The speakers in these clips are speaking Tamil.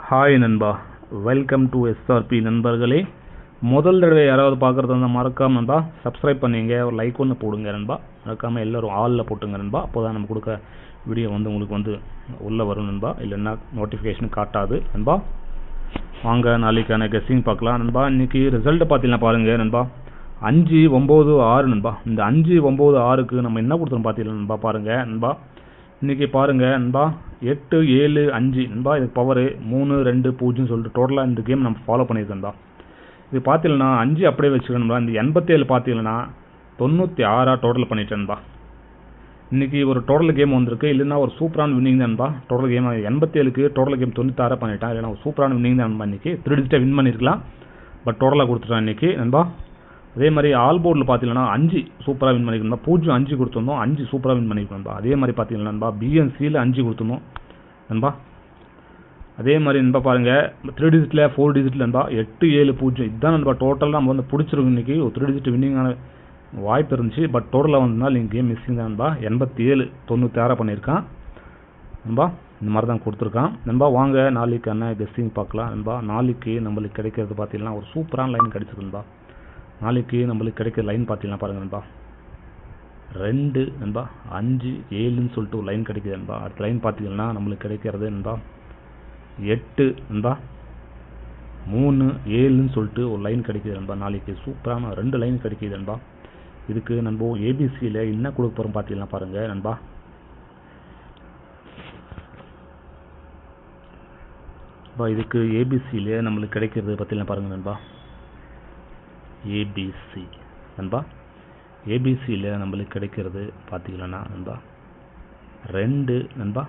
ஹாய் நண்பா, வெல்கம் டு எஸ்ஆர்பி நண்பர்களே. முதல் தடவை யாராவது பார்க்குறது வந்து மறக்காம நண்பா சப்ஸ்கிரைப் பண்ணிங்க, ஒரு லைக் ஒன்று போடுங்க நண்பா. மறக்காமல் எல்லோரும் ஆலில் போட்டுங்க நண்பா. அப்போ தான் நம்ம கொடுக்க வீடியோ வந்து உங்களுக்கு வந்து உள்ளே வரும் நண்பா, இல்லைன்னா நோட்டிஃபிகேஷன் காட்டாது நண்பா. வாங்க நாளைக்கான கெஸ்ஸிங் பார்க்கலாம் நண்பா. இன்றைக்கி ரிசல்ட்டு பார்த்தீங்கன்னா பாருங்கள் நண்பா, 5-9-6 நண்பா. இந்த 5-9-6க்கு நம்ம என்ன கொடுத்துருவோம் பார்த்தீங்கன்னா நண்பா, பாருங்கள் நண்பா. இன்றைக்கி பாருங்கள் நண்பா, 8-7-5 நண்பா. இதுக்கு பவர் 3-2-0 சொல்லிட்டு டோட்டலாக இந்த கேம் நம்ம ஃபாலோ பண்ணியிருக்கோம் நண்பா. இது பார்த்தீங்கன்னா 5 அப்படியே வச்சுக்கணும்பா. இந்த 87 பார்த்தீங்கன்னா 96 டோட்டல் பண்ணிட்டேன் நண்பா. இன்றைக்கி ஒரு டோட்டல் கேம் வந்திருக்கு, இல்லைன்னா ஒரு சூப்பரான வின்னிங் தான் நண்பா. டோட்டல் கேம் 87க்கு டோட்டல் கேம் 96 பண்ணிட்டான், இல்லைனா ஒரு சூப்பரான வின்னிங் தான் நண்பா. இன்றைக்கி 3 டிஜிட்டாக வின் பண்ணியிருக்கலாம், பட் டோட்டலாக கொடுத்துட்டான் இன்றைக்கி நண்பா. அதே மாதிரி ஆல் போர்டில் பார்த்தீங்கன்னா 5 சூப்பராக வின் பண்ணியிருக்கோம். 0-5 கொடுத்துருந்தோம், 5 சூப்பராக வின் பண்ணியிருக்கோம் நண்பா. அதே மாதிரி பார்த்தீங்கன்னா நண்பா பிஎன்சியில் 5 கொடுத்துருந்தோம் நண்பா. அதே மாதிரி நண்பா பாருங்கள் 3 டிஜிட்டில் 4 டிஜிட்டில் நண்பா 8-7-0 இதுதான் நண்பா. டோட்டலாக நம்ம வந்து பிடிச்சிருக்கோம் இன்றைக்கி. ஒரு 3 டிஜிட் வின்னிங்கான வாய்ப்பு இருந்துச்சு, பட் டோட்டலாக வந்ததுனால நீங்கள் கேம் மிஸ்ஸிங் தான் நண்பா. 87-96 பண்ணியிருக்கான் நண்பா. இந்த மாதிரி தான் கொடுத்துருக்கான் நண்பா. வாங்க நாளைக்கான கெஸ்ஸிங் பார்க்கலாம் நண்பா. நாளைக்கு நம்மளுக்கு கிடைக்கிறது பார்த்தீங்கன்னா ஒரு சூப்பரான லைன் கிடைச்சிருக்கு நண்பா. நாளைக்கு நம்மளுக்கு கிடைக்கிற லைன் பார்த்தீங்கன்னா பாருங்கள் நண்பா, 2 நண்பா 5-7ன்னு சொல்லிட்டு ஒரு லைன் கிடைக்குது நண்பா. அடுத்த லைன் பார்த்தீங்கன்னா நம்மளுக்கு கிடைக்கிறது நண்பா 8 நண்பா 3-7ன்னு சொல்லிட்டு ஒரு லைன் கிடைக்குது நண்பா. நாளைக்கு சூப்பரான 2 லைன் கிடைக்குது நண்பா. இதுக்கு நம்ம ஏபிசியில் என்ன கொடுக்க போகிறோம் பார்த்தீங்கன்னா பாருங்கள் நண்பா. இதுக்கு ஏபிசியில் நம்மளுக்கு கிடைக்கிறது பார்த்தீங்கன்னா பாருங்கள் நண்பா, ஏபிசி நண்பா. ஏபிசியில் நம்மளுக்கு கிடைக்கிறது பார்த்தீங்கன்னா நண்பா 2 நண்பா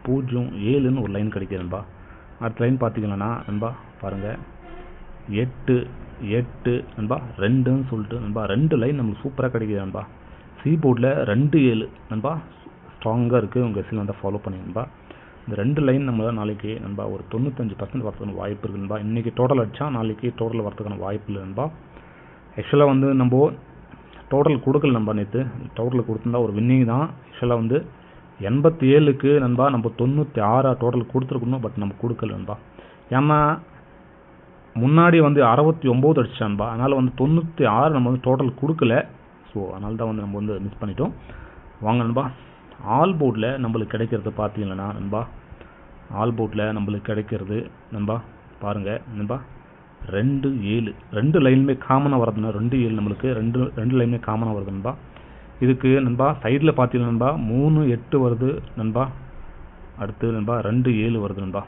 0-7ன்னு ஒரு லைன் கிடைக்குது நண்பா. அடுத்த லைன் பார்த்தீங்கன்னா நண்பா பாருங்கள் 8-8 நண்பா 2ன்னு சொல்லிட்டு நண்பா 2 லைன் நம்மளுக்கு சூப்பராக கிடைக்குது நண்பா. சி போர்டில் 2-7 நண்பா ஸ்ட்ராங்காக இருக்குது. உங்கள் கெஸ்ஸில் வந்து ஃபாலோ பண்ணி நண்பா. இந்த 2 லைன் நம்ம நாளைக்கு நண்பா ஒரு 95% வரதுக்கான வாய்ப்பு இருக்குது நண்பா. இன்றைக்கி டோட்டல் அடித்தா நாளைக்கு டோட்டல் வரதுக்கான வாய்ப்பு இல்லை நண்பா. ஆக்சுவலாக வந்து நம்ம டோட்டல் கொடுக்கல நண்பா. நேற்று டோட்டல் கொடுத்துருந்தா ஒரு வின்னிங் தான். ஆக்சுவலாக வந்து 87க்கு நண்பா நம்ம 96 டோட்டல் கொடுத்துருக்கணும், பட் நம்ம கொடுக்கல நண்பா. ஏன்னா முன்னாடி வந்து 69 அடிச்சிட்டா நண்பா. அதனால் வந்து 96 நம்ம வந்து டோட்டல் கொடுக்கல. ஸோ அதனால தான் வந்து நம்ம வந்து மிஸ் பண்ணிட்டோம். வாங்க நண்பா, ஆல் போர்டில் நம்மளுக்கு கிடைக்கிறது பார்த்தீங்கன்னா நண்பா, ஆல் போர்டில் நம்மளுக்கு கிடைக்கிறது நண்பா பாருங்கள் நண்பா 2-7 2 லைனுமே காமனாக வருதுண்ணா. 2-7 நம்மளுக்கு 2 லைனுமே காமனாக வருது நண்பா. இதுக்கு நண்பா சைடில் பார்த்தீங்கன்னா நண்பா 3-8 வருது நண்பா. அடுத்து நண்பா 2-7 வருது நண்பா.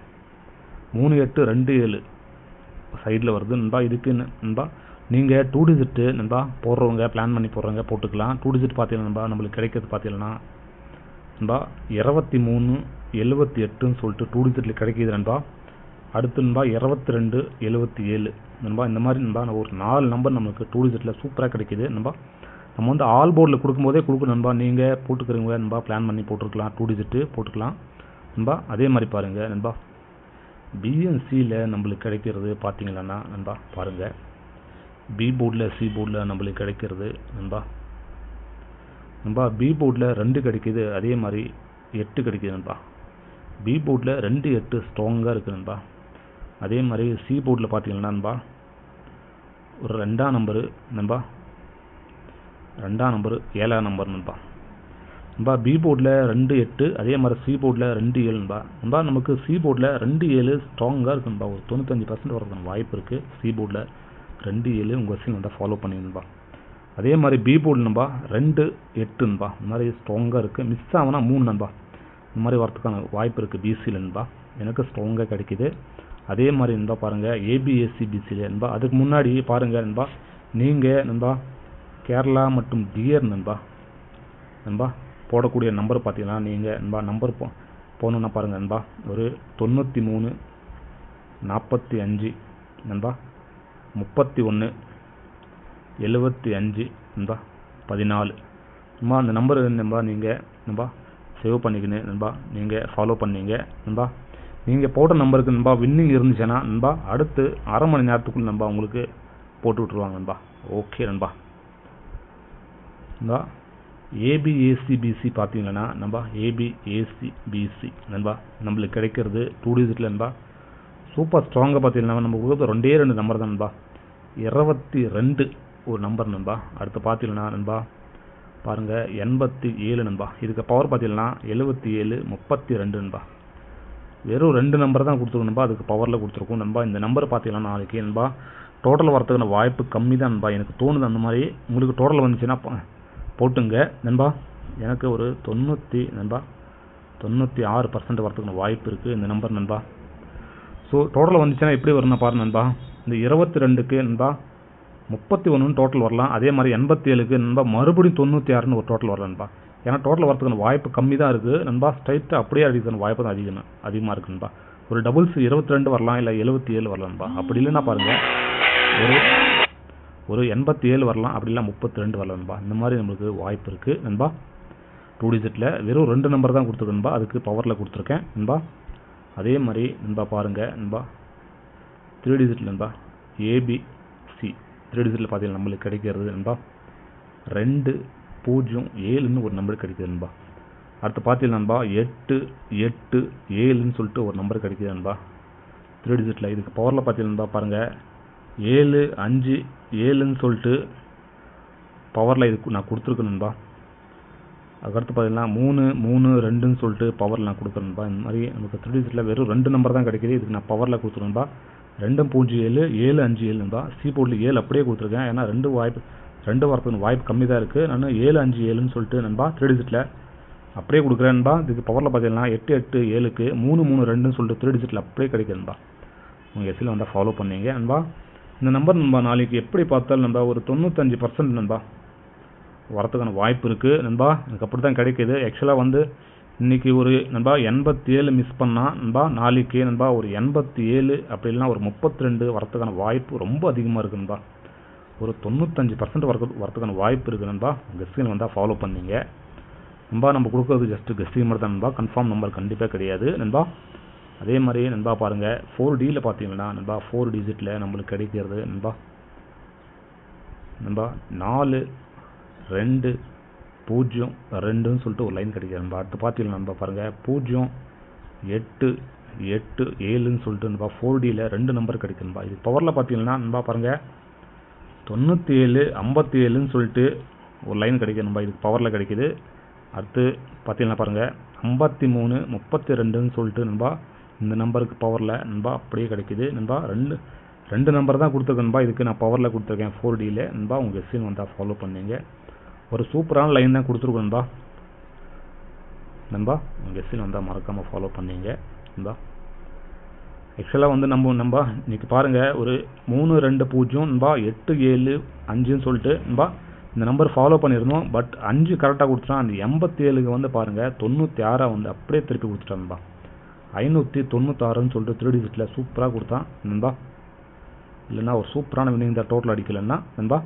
3-8-2-7 சைடில் வருது நண்பா. இதுக்கு நண்பா நீங்கள் 2 டிஜிட்டு நண்பா போடுறவங்க பிளான் பண்ணி போடுறவங்க போட்டுக்கலாம். 2 டிஜிட் பார்த்தீங்கன்னா நண்பா நம்மளுக்கு கிடைக்கிறது பார்த்தீங்கன்னா நண்பா 23-78ன்னு சொல்லிட்டு 2 டிஜிட்டில் கிடைக்கிது நண்பா. அடுத்து நண்பா 22-77 நண்பா. இந்த மாதிரி நண்பா ஒரு 4 நம்பர் நமக்கு 2 டிஜிட்டில் சூப்பராக கிடைக்கிது நண்பா. நம்ம வந்து ஆல் போர்டில் கொடுக்கும்போதே கொடுக்கணும் நண்பா. நீங்கள் போட்டுக்கிறவங்க நண்பா பிளான் பண்ணி போட்டுருக்கலாம், 2 டிஜிட்டு போட்டுக்கலாம் நண்பா. அதே மாதிரி பாருங்கள் நண்பா பிஎன்சியில் நம்மளுக்கு கிடைக்கிறது பார்த்தீங்கன்னா நண்பா பாருங்கள், பி போர்டில் சி போர்டில் நம்மளுக்கு கிடைக்கிறது நண்பா. நண்பா பி போர்டில் 2 கிடைக்கிது, அதே மாதிரி 8 கிடைக்கிது நண்பா. பி போர்டில் 2-8 ஸ்ட்ராங்காக இருக்குது நண்பா. அதே மாதிரி சி போர்டில் பார்த்தீங்கன்னா நண்பா ஒரு 2ஆம் நம்பரு நண்பா, 2ஆம் நம்பரு 7ஆம் நம்பர் நண்பா. நண்பா பி போர்டில் 2-8, அதே மாதிரி சி போர்டில் 2-7 நண்பா. நண்பா நமக்கு சி போர்டில் 2-7 ஸ்ட்ராங்காக இருக்குது நண்பா. ஒரு 95% வரதுக்கான வாய்ப்பு இருக்குது. சி போர்டில் 2-7 உங்கள் வசதி நண்பா ஃபாலோ பண்ணி நண்பா. அதே மாதிரி பி போர்டு நண்பா 2-8 நண்பா. இந்த மாதிரி ஸ்ட்ராங்காக இருக்குது. மிஸ் ஆகுனா 3 நண்பா. இந்த மாதிரி வரதுக்கான வாய்ப்பு இருக்குது பிசியில் நண்பா. எனக்கு ஸ்ட்ராங்காக கிடைக்கிது. அதே மாதிரி நண்பா பாருங்கள் ஏபிஎஸ்சி பிசியில் நண்பா. அதுக்கு முன்னாடி பாருங்கள் நண்பா, நீங்கள் நண்பா கேரளா மற்றும் டியர் நண்பா நண்பா போடக்கூடிய நம்பர் பார்த்தீங்கன்னா நீங்கள் நண்பா நம்பர் போகணுன்னா பாருங்கள் நண்பா ஒரு 93-45 நண்பா 31-75 நண்பா 14 நண்பா. அந்த நம்பர் நண்பா நீங்கள் நண்பா சேவ் பண்ணிக்கின்னு நண்பா நீங்கள் ஃபாலோ பண்ணீங்க நண்பா. நீங்கள் போட்ட நம்பருக்கு நண்பா வின்னிங் இருந்துச்சுன்னா நண்பா அடுத்து அரை மணி நேரத்துக்குள்ள நண்பா உங்களுக்கு போட்டு விட்ருவாங்க நண்பா. ஓகே நண்பா. நண்பா ஏபிஏசிபிசி பார்த்தீங்கன்னா நண்பா ஏபிஏசிபிசி நண்பா நம்மளுக்கு கிடைக்கிறது 2 டிஜிட்டில் நண்பா சூப்பர் ஸ்ட்ராங்காக பார்த்தீங்கன்னா நம்ம கொடுக்குறது 2 நம்பர் தான் நண்பா. 22 ஒரு நம்பர் நண்பா. அடுத்து பார்த்தீங்கன்னா நண்பா பாருங்கள் 87 நண்பா. இதுக்கு பவர் பார்த்தீங்கன்னா 77 32 நண்பா. வெறும் 2 நம்பர் தான் கொடுத்துருக்கோம் நண்பா. அதுக்கு பவரில் கொடுத்துருக்கோம் நண்பா. இந்த நம்பர் பார்த்தீங்கன்னா நாளைக்கு நண்பா டோட்டல் வரத்துக்கான வாய்ப்பு கம்மி தான் நண்பா. எனக்கு தோணுது அந்த மாதிரி. உங்களுக்கு டோட்டல் வந்துச்சுன்னா போட்டுங்க நண்பா. எனக்கு ஒரு 96% வரத்துக்கான வாய்ப்பு இருக்குது இந்த நம்பர் நண்பா. ஸோ டோட்டல் வந்துச்சுன்னா எப்படி வரும்னா பாருங்க நண்பா. இந்த 22க்கு நண்பா 31 டோட்டல் வரலாம். அதே மாதிரி 87க்கு நண்பா மறுபடியும் 96ன்னு ஒரு டோட்டல் வரலாம் நண்பா. ஏன்னா டோட்டல் வரத்துக்கான வாய்ப்பு கம்மி தான் இருக்குது நண்பா. ஸ்ட்ரைட்டாக அப்படியே அடிக்கிறதுக்கான வாய்ப்பு தான் அதிகமாக இருக்குது நண்பா. ஒரு டபுள்ஸ் 22 வரலாம், இல்லை 77 வரலாம் நண்பா. அப்படி இல்லைன்னா பாருங்கள் ஒரு 87 வரலாம், அப்படி இல்லை 32 வரலாம் நண்பா. இந்த மாதிரி நம்மளுக்கு வாய்ப்பு இருக்குது நண்பா. 2 டிஜிட்டில் வெறும் 2 நம்பர் தான் கொடுத்துருக்கேன் நண்பா. அதுக்கு பவரில் கொடுத்துருக்கேன் நண்பா. அதே மாதிரி நண்பா பாருங்கள் நண்பா 3 டிஜிட்டில் நண்பா ABC 3 டிஜிட்டில் பார்த்தீங்கன்னா நம்மளுக்கு கிடைக்கிறது நண்பா 207ன்னு ஒரு நம்பர் கிடைக்குது நண்பா. அடுத்து பார்த்தீங்கன்னா நண்பா 887ன்னு சொல்லிட்டு ஒரு நம்பர் கிடைக்குது நண்பா 3 டிஜிட்டில். இதுக்கு பவரில் பார்த்தீங்கன்னா நண்பா பாருங்கள் 757ன்னு சொல்லிட்டு பவரில் இதுக்கு நான் கொடுத்துருக்கேன் நண்பா. அதுக்கடுத்து பார்த்தீங்கன்னா 332ன்னு சொல்லிட்டு பவரில் நான் கொடுக்குறேன் நண்பா. இந்த மாதிரி நமக்கு 3 டிஜிட்டில் வெறும் 2 நம்பர் தான் கிடைக்கிது. இதுக்கு நான் பவரில் கொடுத்துருக்கேன் நண்பா. 207 757 நண்பா. போர்டில் 7 அப்படியே கொடுத்துருக்கேன். ஏன்னா 2 வரத்துக்கு வாய்ப்பு கம்மி தான் இருக்குது. நான் 757ன்னு சொல்லிட்டு நண்பா 3 டிஜிட்டில் அப்படியே கொடுக்குறேன் நண்பா. இதுக்கு பவரில் பார்த்தீங்கன்னா 887க்கு 332ன்னு சொல்லிட்டு 3 டிஜிட்டில் அப்படியே கிடைக்குது நண்பா. உங்கள் எஸ்சில் வந்தால் ஃபாலோ பண்ணீங்க நண்பா. இந்த நம்பர் நண்பா நாளைக்கு எப்படி பார்த்தாலும் நண்பா ஒரு 95% நண்பா வரத்துக்கான வாய்ப்பு இருக்குது நண்பா. எனக்கு அப்படி தான் கிடைக்கிது. ஆக்சுவலாக இன்றைக்கி ஒரு நண்பா 87 மிஸ் பண்ணால் நண்பா நாளைக்கு நண்பா ஒரு 87 அப்படி இல்லைனா ஒரு 32 வரத்துக்கான வாய்ப்பு ரொம்ப அதிகமாக இருக்குது நண்பா. ஒரு 95% வரத்துக்கான வாய்ப்பு இருக்குது நண்பா. கெஸ்ஸிங் வந்தால் ஃபாலோ பண்ணீங்க நண்பா. நம்ம கொடுக்குறது ஜஸ்ட்டு கெஸ்ஸிங் மட்டும் தான் நண்பா. கன்ஃபார்ம் நம்பர் கண்டிப்பாக கிடையாது நண்பா. அதே மாதிரி நண்பா பாருங்கள் 4Dயில் பார்த்தீங்கன்னா நண்பா 4 டிஜிட்டில் நம்மளுக்கு கிடைக்கிறது நண்பா 42002ன்னு சொல்லிட்டு ஒரு லைன் கிடைக்கிறது நண்பா. அடுத்து பார்த்தீங்கன்னா நண்பா பாருங்கள் 0887ன்னு சொல்லிட்டு நண்பா 4Dயில் 2 நம்பர் கிடைக்கும் நண்பா. இது பவரில் பார்த்தீங்கன்னா நண்பா பாருங்கள் 9757ன்னு சொல்லிட்டு ஒரு லைன் கிடைக்கும் நண்பா. இதுக்கு பவரில் கிடைக்கிது. அடுத்து பார்த்தீங்கன்னா பாருங்கள் 5332ன்னு சொல்லிட்டு நண்பா இந்த நம்பருக்கு பவரில் நண்பா அப்படியே கிடைக்கிது நண்பா. 2 நம்பர் தான் கொடுத்துருக்கேன் நண்பா. இதுக்கு நான் பவரில் கொடுத்துருக்கேன் 4Dயில் நண்பா. உங்கள் கெஸ்ஸிங் வந்தால் ஃபாலோ பண்ணீங்க. ஒரு சூப்பரான லைன் தான் கொடுத்துருக்கோம் நண்பா. உங்கள் கெஸ்ஸிங் வந்தால் மறக்காமல் ஃபாலோ பண்ணீங்க நண்பா. ஆக்சுவலாக நம்ம இன்றைக்கி பாருங்கள் ஒரு 320 நண்பா 875ன்னு சொல்லிட்டு நண்பா இந்த நம்பர் ஃபாலோ பண்ணியிருந்தோம். பட் 5 கரெக்டாக கொடுத்துட்டான். அந்த 87க்கு பாருங்கள் 96 அப்படியே திருப்பி கொடுத்துட்டான் நண்பா. 596ன்னு சொல்லிட்டு 3 டிஜிட்டில் சூப்பராக கொடுத்தான் நண்பா. இல்லைன்னா ஒரு சூப்பரான வினிங் தான் டோட்டல் அடிக்கலைன்னா நண்பா.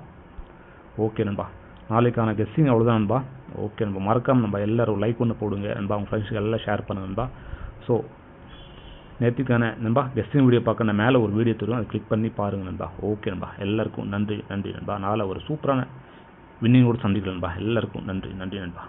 ஓகே நண்பா. நாளைக்கான கெஸ்ஸிங் அவ்வளோதான் நண்பா. ஓகே நண்பா. மறக்காமல் நம்ம எல்லோரும் லைக் ஒன்று போடுங்க நண்பா. உங்கள் ஃப்ரெண்ட்ஸுக்கு எல்லாம் ஷேர் பண்ணுங்க நண்பா. ஸோ நேற்றுக்கான நண்பா கெஸ்டிங் வீடியோ பார்க்க நான் மேலே ஒரு வீடியோ தருவோம். அதை கிளிக் பண்ணி பாருங்கள் நண்பா. ஓகே நண்பா. எல்லாருக்கும் நன்றி நண்பா. நாளை ஒரு சூப்பரான வின்னிங்கோடு சந்திக்கலாம் நண்பா. எல்லாருக்கும் நன்றி நண்பா.